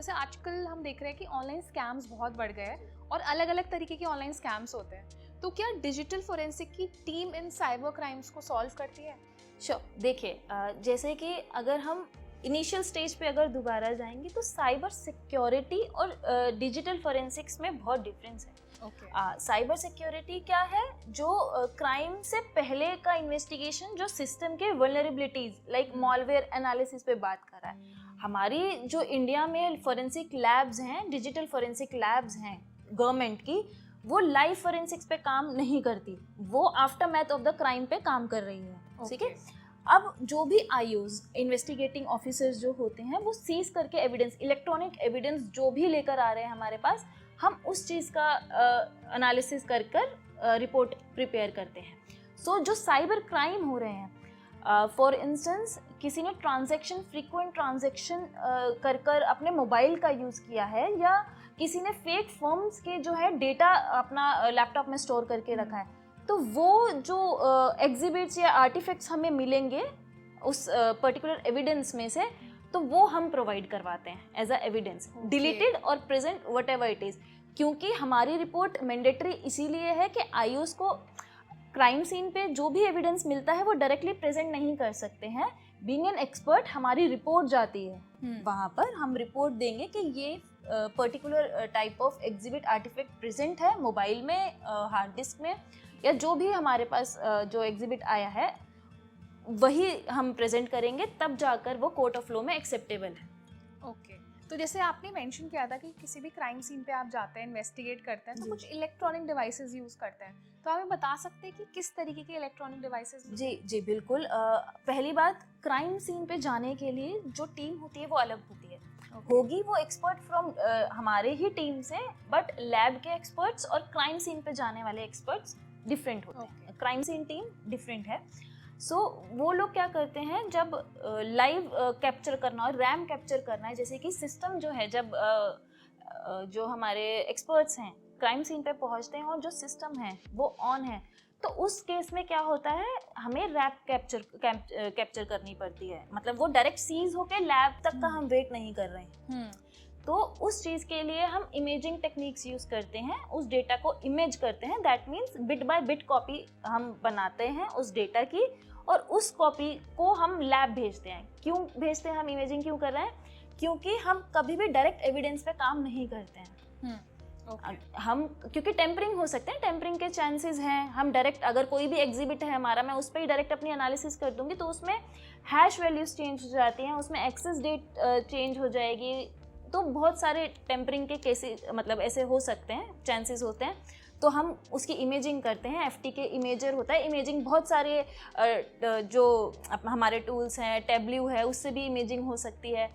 जैसे आजकल हम देख रहे हैं कि ऑनलाइन स्कैम्स बहुत बढ़ गए हैं और अलग अलग तरीके के ऑनलाइन स्कैम्स होते हैं। तो क्या डिजिटल फोरेंसिक की टीम इन साइबर क्राइम्स को सॉल्व करती है? श्योर। देखिए, जैसे कि अगर हम इनिशियल स्टेज पे अगर दोबारा जाएंगे तो साइबर सिक्योरिटी और डिजिटल फोरेंसिक्स में बहुत डिफरेंस है। साइबर सिक्योरिटी क्या है? जो क्राइम से पहले का इन्वेस्टिगेशन, जो सिस्टम के वल्नरेबिलिटीज लाइक मॉलवेयर एनालिसिस पे बात कर रहा है। हमारी जो इंडिया में फोरेंसिक लैब्स हैं, डिजिटल फोरेंसिक लैब्स हैं गवर्नमेंट की, वो लाइव फोरेंसिक्स पे काम नहीं करती, वो आफ्टरमैथ ऑफ द क्राइम पे काम कर रही है। ठीक है। अब जो भी आईओज, इन्वेस्टिगेटिंग ऑफिसर्स जो होते हैं, वो सीज करके एविडेंस, इलेक्ट्रॉनिक एविडेंस जो भी लेकर आ रहे हैं हमारे पास, हम उस चीज़ का एनालिसिस कर रिपोर्ट प्रिपेयर करते हैं। सो जो साइबर क्राइम हो रहे हैं, फॉर इंस्टेंस किसी ने ट्रांजैक्शन, फ्रीक्वेंट ट्रांजैक्शन कर अपने मोबाइल का यूज़ किया है, या किसी ने फेक फर्म्स के जो है डेटा अपना लैपटॉप में स्टोर करके रखा है, तो वो जो एग्जिबिट्स या आर्टिफैक्ट्स हमें मिलेंगे उस पर्टिकुलर एविडेंस में से, तो वो हम प्रोवाइड करवाते हैं एज अ एविडेंस, डिलीटेड और present what ever it is. क्योंकि हमारी रिपोर्ट मैंडेटरी इसीलिए है कि आईओस को क्राइम सीन पे जो भी एविडेंस मिलता है वो डायरेक्टली प्रेजेंट नहीं कर सकते हैं। बीइंग एन एक्सपर्ट, हमारी रिपोर्ट जाती है वहाँ पर, हम रिपोर्ट देंगे कि ये particular type of exhibit artifact present है मोबाइल में, हार्ड डिस्क में, या जो भी हमारे पास जो एग्जिबिट आया है वही हम प्रेजेंट करेंगे, तब जाकर वो कोर्ट ऑफ लॉ में एक्सेप्टेबल है। ओके। तो जैसे आपने मेंशन किया था कि किसी भी क्राइम सीन पे आप जाते हैं, इन्वेस्टिगेट करते हैं, तो कुछ इलेक्ट्रॉनिक डिवाइसेस यूज़ करते हैं, तो आप बता सकते हैं कि किस तरीके के इलेक्ट्रॉनिक डिवाइसेस? जी बिल्कुल। पहली बात, क्राइम सीन पे जाने के लिए जो टीम होती है वो अलग होती है। होगी वो एक्सपर्ट फ्रॉम हमारे ही टीम से, बट लैब के एक्सपर्ट्स और क्राइम सीन पे जाने वाले एक्सपर्ट्स डिफरेंट होते हैं। क्राइम सीन टीम डिफरेंट है। सो वो लोग क्या करते हैं, जब लाइव कैप्चर करना और रैम कैप्चर करना है, जैसे कि सिस्टम जो है, जब जो हमारे एक्सपर्ट्स हैं क्राइम सीन पे पहुंचते हैं और जो सिस्टम है वो ऑन है, तो उस केस में क्या होता है, हमें रैप कैप्चर करनी पड़ती है। मतलब वो डायरेक्ट सीज होके लैब तक का हम वेट नहीं कर रहे हैं। तो उस चीज़ के लिए हम इमेजिंग टेक्निक्स यूज़ करते हैं, उस डेटा को इमेज करते हैं। That means bit by bit copy हम बनाते हैं उस डेटा की, और उस कॉपी को हम लैब भेजते हैं। क्यों भेजते हैं, हम इमेजिंग क्यों कर रहे हैं? क्योंकि हम कभी भी डायरेक्ट एविडेंस पे काम नहीं करते हैं। हम, क्योंकि टेम्परिंग हो सकते हैं, टेम्परिंग के चांसेस हैं। हम डायरेक्ट, अगर कोई भी एग्जिबिट है हमारा, मैं उस पर ही डायरेक्ट अपनी एनालिसिस कर दूंगी, तो उसमें हैश वैल्यूज चेंज हो जाती हैं, उसमें एक्सेस डेट चेंज हो जाएगी। तो बहुत सारे टेम्परिंग के केसेस, मतलब ऐसे हो सकते हैं, चांसेस होते हैं। तो हम उसकी इमेजिंग करते हैं। FTK इमेजर होता है। इमेजिंग बहुत सारे जो हमारे टूल्स हैं, टेबल्यू है, उससे भी इमेजिंग हो सकती है।